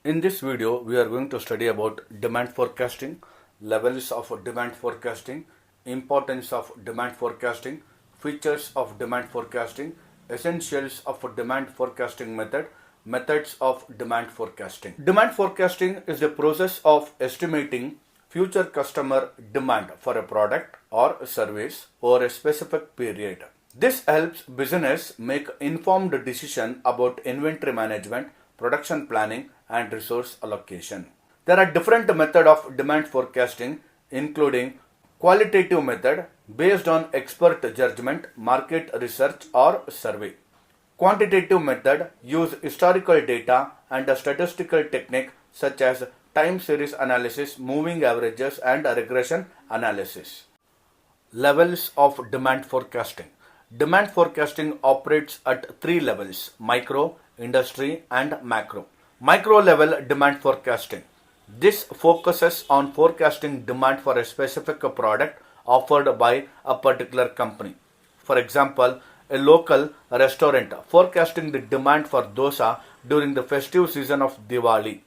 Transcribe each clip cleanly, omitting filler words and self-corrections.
In this video, we are going to study about demand forecasting, levels of demand forecasting, importance of demand forecasting, features of demand forecasting, essentials of demand forecasting method, methods of demand forecasting. Demand forecasting is the process of estimating future customer demand for a product or service over a specific period. This helps business make informed decision about inventory management, production planning, and resource allocation. There are different methods of demand forecasting, including qualitative method based on expert judgment, market research, or survey. Quantitative method use historical data and a statistical technique such as time series analysis, moving averages, and regression analysis. Levels of demand forecasting. Demand forecasting operates at three levels: micro, industry, and macro. Micro level demand forecasting. This focuses on forecasting demand for a specific product offered by a particular company. For example, a local restaurant forecasting the demand for dosa during the festive season of Diwali.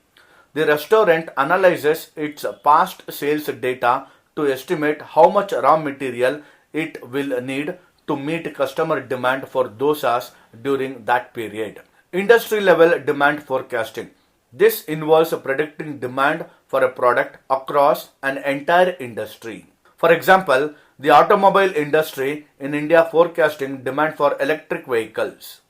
The restaurant analyzes its past sales data to estimate how much raw material it will need to meet customer demand for dosas during that period. Industry level demand forecasting. This involves predicting demand for a product across an entire industry. For example, the automobile industry in India forecasting demand for electric vehicles.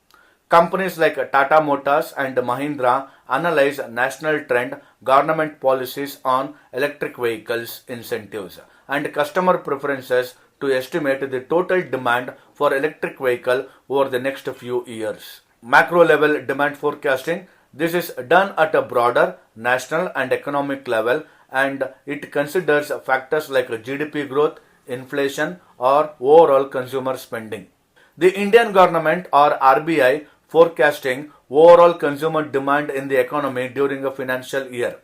Companies like Tata Motors and Mahindra analyze national trend, government policies on electric vehicles incentives, and customer preferences to estimate the total demand for electric vehicle over the next few years. Macro level demand forecasting. This is done at a broader national and economic level, and it considers factors like GDP growth, inflation, or overall consumer spending. The Indian government or RBI forecasting overall consumer demand in the economy during a financial year.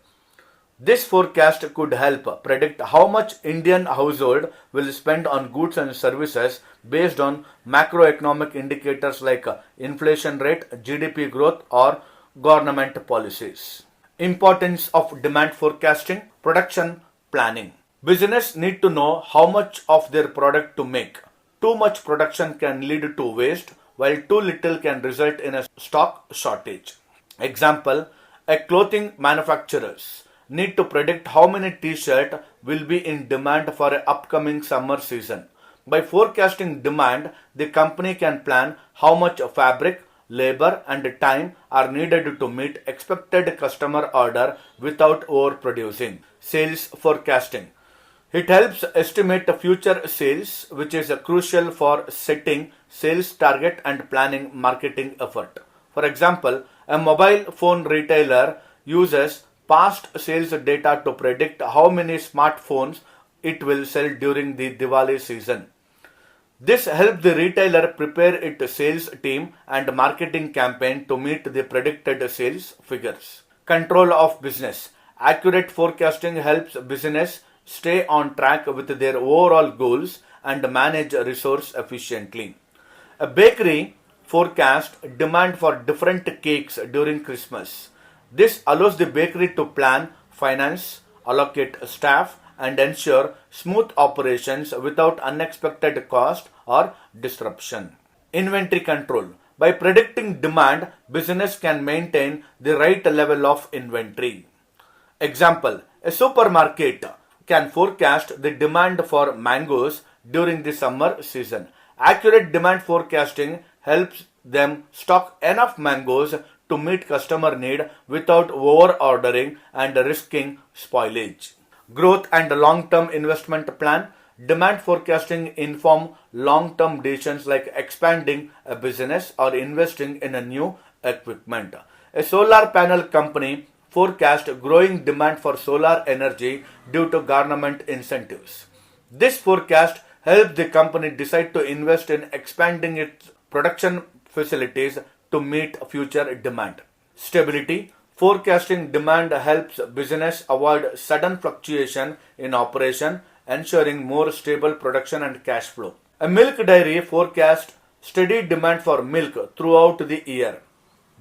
This forecast could help predict how much Indian household will spend on goods and services based on macroeconomic indicators like inflation rate, GDP growth, or government policies. Importance of demand forecasting. Production planning. Business need to know how much of their product to make. Too much production can lead to waste, while too little can result in a stock shortage. Example, a clothing manufacturers need to predict how many t-shirts will be in demand for an upcoming summer season. By forecasting demand, the company can plan how much fabric, labor, and time are needed to meet expected customer order without overproducing. Sales forecasting. It helps estimate future sales, which is crucial for setting sales target and planning marketing effort. For example, a mobile phone retailer uses past sales data to predict how many smartphones it will sell during the Diwali season. This helps the retailer prepare its sales team and marketing campaign to meet the predicted sales figures. Control of business. Accurate forecasting helps business stay on track with their overall goals and manage resource efficiently. A bakery forecast demand for different cakes during Christmas. This allows the bakery to plan finance, allocate staff, and ensure smooth operations without unexpected cost or disruption. Inventory control. By predicting demand, business can maintain the right level of inventory. Example, a supermarket can forecast the demand for mangoes during the summer season. Accurate demand forecasting helps them stock enough mangoes to meet customer need without over ordering and risking spoilage. Growth and long-term investment plan. Demand forecasting inform long-term decisions like expanding a business or investing in a new equipment. A solar panel company forecast growing demand for solar energy due to government incentives. This forecast helps the company decide to invest in expanding its production facilities to meet future demand. Stability. Forecasting demand helps business avoid sudden fluctuation in operation, ensuring more stable production and cash flow. A milk dairy forecasts steady demand for milk throughout the year.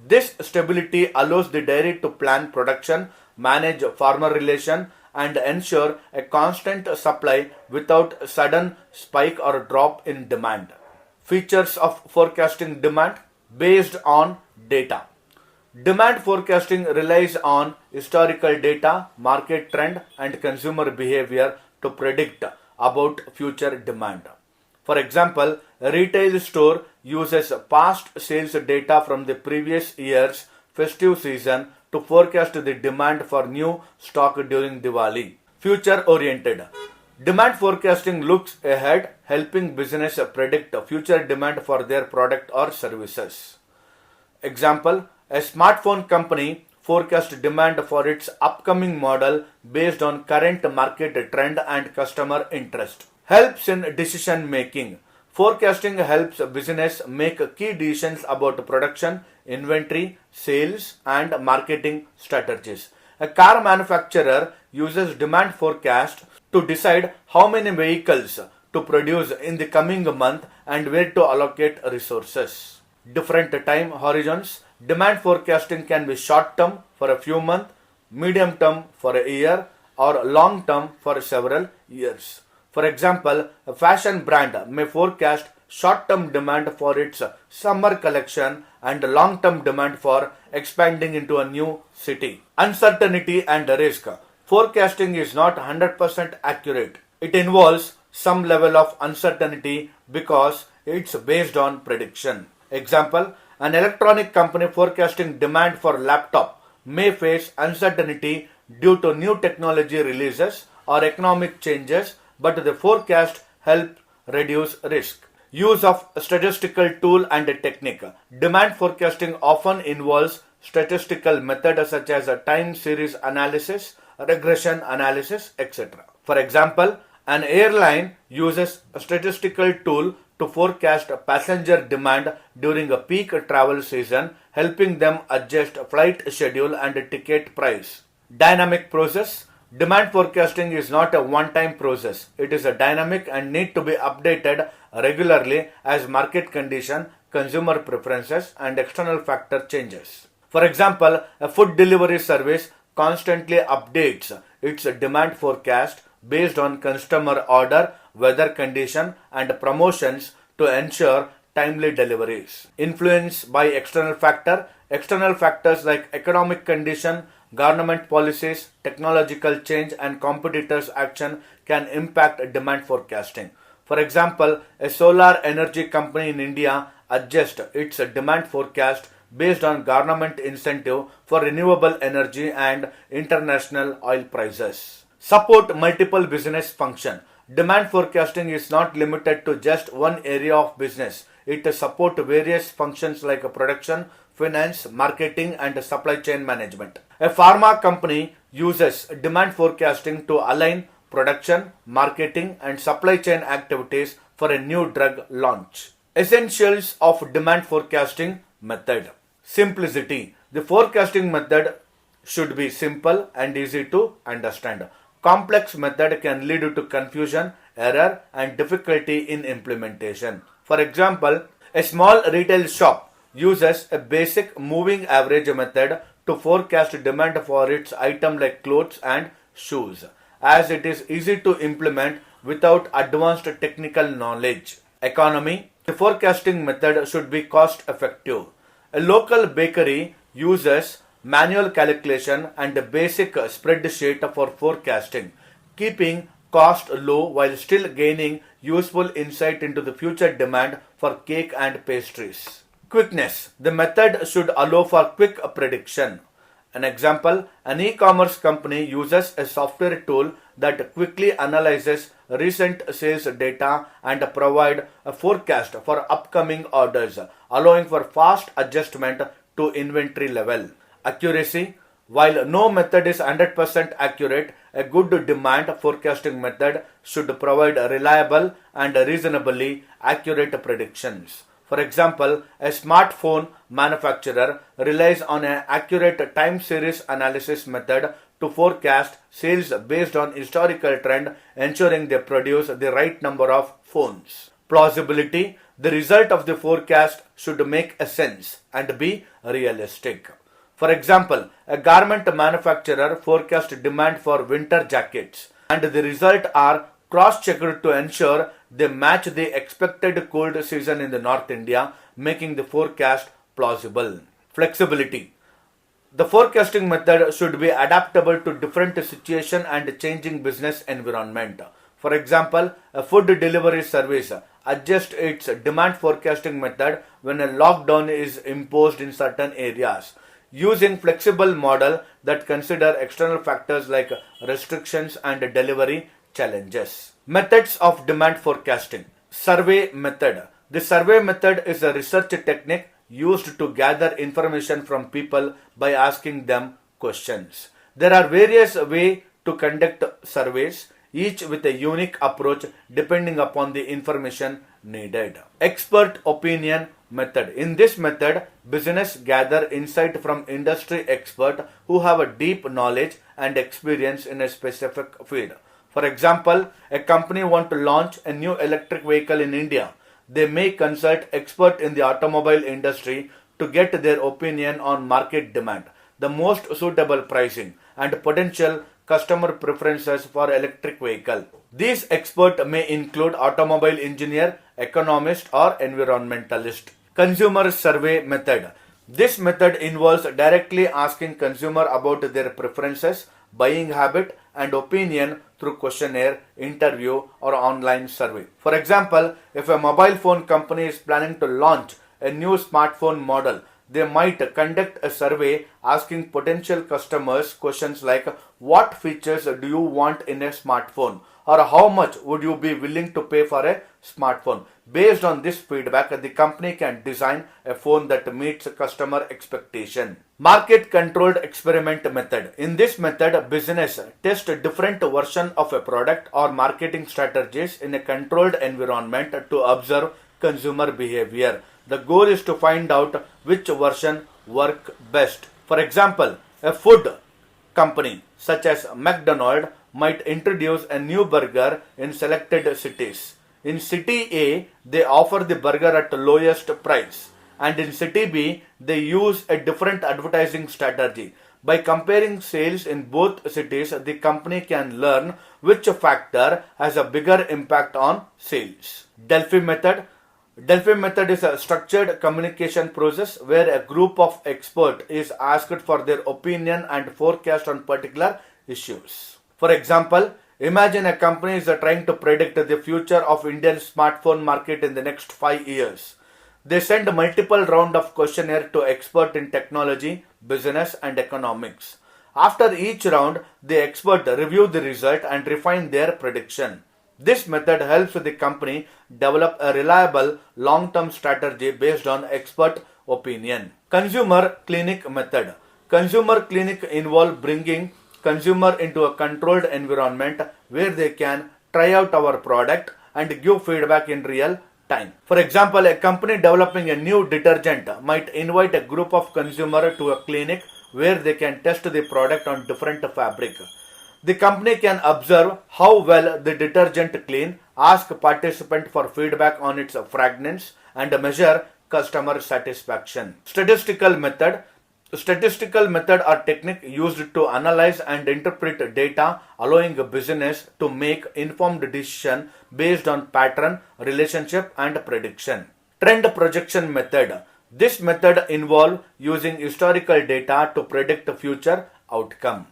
This stability allows the dairy to plan production, manage farmer relation, and ensure a constant supply without sudden spike or drop in demand. Features of forecasting demand based on data. Demand forecasting relies on historical data, market trend, and consumer behavior to predict about future demand. For example, a retail store uses past sales data from the previous year's festive season to forecast the demand for new stock during Diwali. Future oriented. Demand forecasting looks ahead, helping business predict future demand for their product or services. Example, a smartphone company forecasts demand for its upcoming model based on current market trend and customer interest. Helps in decision making. Forecasting helps business make key decisions about production, inventory, sales, and marketing strategies. A car manufacturer uses demand forecast to decide how many vehicles to produce in the coming month and where to allocate resources. Different time horizons. Demand forecasting can be short term for a few months, medium term for a year, or long term for several years. For example, a fashion brand may forecast short-term demand for its summer collection and long-term demand for expanding into a new city. Uncertainty and risk. Forecasting is not 100% accurate. It involves some level of uncertainty because it's based on prediction. Example, an electronic company forecasting demand for laptop may face uncertainty due to new technology releases or economic changes, but the forecast helps reduce risk. Use of statistical tool and technique. Demand forecasting often involves statistical methods such as time series analysis, regression analysis, etc. For example, an airline uses a statistical tool to forecast passenger demand during a peak travel season, helping them adjust flight schedule and ticket price. Dynamic process. Demand forecasting is not a one-time process. It is a dynamic and need to be updated regularly as market condition, consumer preferences, and external factor changes. For example, a food delivery service constantly updates its demand forecast based on customer order, weather condition, and promotions to ensure timely deliveries. Influence by external factor. External factors like economic condition, government policies, technological change, and competitors' action can impact demand forecasting. For example, a solar energy company in India adjusts its demand forecast based on government incentive for renewable energy and international oil prices. Support multiple business function. Demand forecasting is not limited to just one area of business. It supports various functions like production, finance, marketing, and supply chain management. A pharma company uses demand forecasting to align production, marketing, and supply chain activities for a new drug launch. Essentials of demand forecasting method. Simplicity. The forecasting method should be simple and easy to understand. Complex method can lead to confusion, error, and difficulty in implementation. For example, a small retail shop uses a basic moving average method to forecast demand for its item like clothes and shoes, as it is easy to implement without advanced technical knowledge. Economy. The forecasting method should be cost effective. A local bakery uses manual calculation and a basic spreadsheet for forecasting, keeping cost low while still gaining useful insight into the future demand for cake and pastries. Quickness. The method should allow for quick prediction. An example, an e-commerce company uses a software tool that quickly analyzes recent sales data and provide a forecast for upcoming orders, allowing for fast adjustment to inventory level. Accuracy. While no method is 100% accurate, a good demand forecasting method should provide reliable and reasonably accurate predictions. For example, a smartphone manufacturer relies on an accurate time series analysis method to forecast sales based on historical trend, ensuring they produce the right number of phones. Plausibility. The result of the forecast should make a sense and be realistic. For example, a garment manufacturer forecast demand for winter jackets and the result are cross-checked to ensure they match the expected cold season in the North India, making the forecast plausible. Flexibility. The forecasting method should be adaptable to different situation and changing business environment. For example, a food delivery service adjusts its demand forecasting method when a lockdown is imposed in certain areas, using flexible model that consider external factors like restrictions and delivery challenges. Methods of demand forecasting. Survey method. The survey method is a research technique used to gather information from people by asking them questions. There are various ways to conduct surveys, each with a unique approach depending upon the information needed. Expert opinion method. In this method, business gather insight from industry experts who have a deep knowledge and experience in a specific field. For example, a company wants to launch a new electric vehicle in India. They may consult experts in the automobile industry to get their opinion on market demand, the most suitable pricing, and potential customer preferences for electric vehicle. These experts may include automobile engineer, economist, or environmentalist. Consumer survey method. This method involves directly asking consumer about their preferences, buying habit, and opinion through questionnaire, interview, or online survey. For example, if a mobile phone company is planning to launch a new smartphone model, they might conduct a survey asking potential customers questions like what features do you want in a smartphone or how much would you be willing to pay for a smartphone. Based on this feedback, the company can design a phone that meets customer expectation. Market controlled experiment method. In this method, business test different versions of a product or marketing strategies in a controlled environment to observe consumer behavior. The goal is to find out which version work best. For example, a food company such as McDonald's might introduce a new burger in selected cities. In city A, they offer the burger at the lowest price, and in city B, they use a different advertising strategy. By comparing sales in both cities, the company can learn which factor has a bigger impact on sales. Delphi method. Delphi method is a structured communication process where a group of experts is asked for their opinion and forecast on particular issues. For example, imagine a company is trying to predict the future of Indian smartphone market in the next 5 years. They send multiple rounds of questionnaire to experts in technology, business, and economics. After each round, the expert review the result and refine their prediction. This method helps the company develop a reliable long-term strategy based on expert opinion. Consumer clinic method. Consumer clinic involve bringing consumer into a controlled environment where they can try out our product and give feedback in real time. For example, a company developing a new detergent might invite a group of consumers to a clinic where they can test the product on different fabric. The company can observe how well the detergent clean, ask participants for feedback on its fragrance, and measure customer satisfaction. Statistical method. Statistical method are technique used to analyze and interpret data, allowing a business to make informed decision based on pattern, relationship, and prediction. Trend projection method. This method involves using historical data to predict future outcome.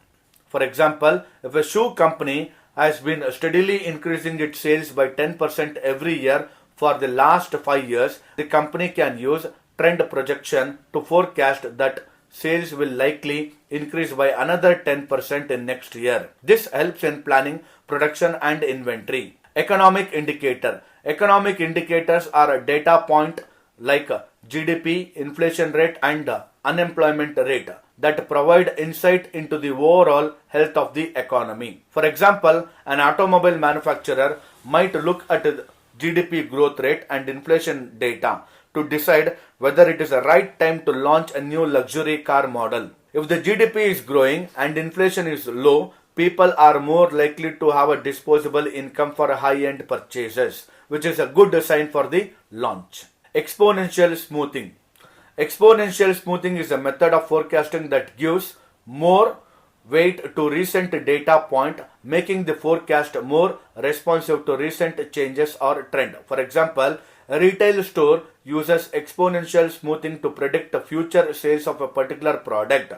For example, if a shoe company has been steadily increasing its sales by 10% every year for the last 5 years, the company can use trend projection to forecast that sales will likely increase by another 10% in next year. This helps in planning production and inventory. Economic indicator. Economic indicators are a data point like GDP, inflation rate, and unemployment rate that provide insight into the overall health of the economy. For example, an automobile manufacturer might look at the GDP growth rate and inflation data to decide whether it is the right time to launch a new luxury car model. If the GDP is growing and inflation is low, people are more likely to have a disposable income for high-end purchases, which is a good sign for the launch. Exponential smoothing. Exponential smoothing is a method of forecasting that gives more weight to recent data point, making the forecast more responsive to recent changes or trend. For example, a retail store uses exponential smoothing to predict future sales of a particular product.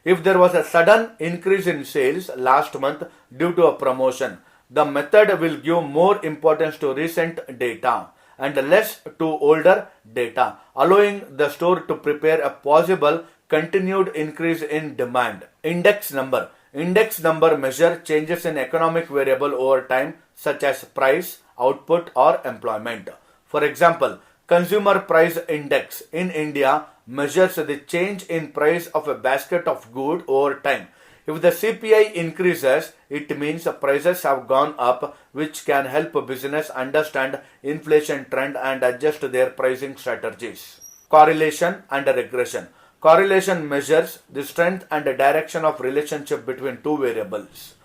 If there was a sudden increase in sales last month due to a promotion, the method will give more importance to recent data and less to older data, allowing the store to prepare a possible continued increase in demand. Index number. Index number measure changes in economic variable over time, such as price, output, or employment. For example, consumer price index in India measures the change in price of a basket of goods over time. If the CPI increases, it means prices have gone up, which can help business understand inflation trend and adjust their pricing strategies. Correlation and regression. Correlation measures the strength and direction of relationship between two variables.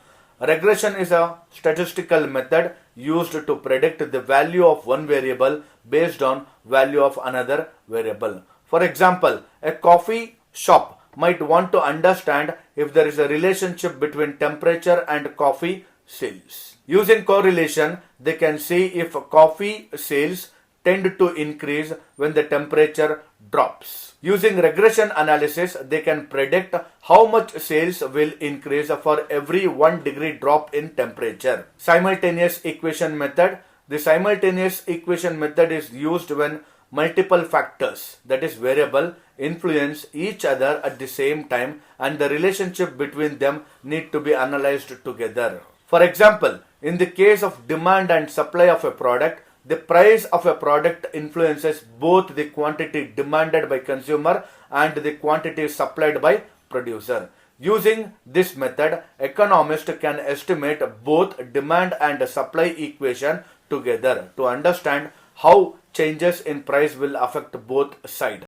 Regression is a statistical method used to predict the value of one variable based on value of another variable. For example, a coffee shop might want to understand if there is a relationship between temperature and coffee sales. Using correlation, they can see if coffee sales tend to increase when the temperature drops. Using regression analysis, they can predict how much sales will increase for every 1 degree drop in temperature. Simultaneous equation method. The simultaneous equation method is used when multiple factors, that is variable, influence each other at the same time and the relationship between them need to be analyzed together. For example, in the case of demand and supply of a product, the price of a product influences both the quantity demanded by consumer and the quantity supplied by producer. Using this method, economists can estimate both demand and supply equation together to understand how changes in price will affect both sides.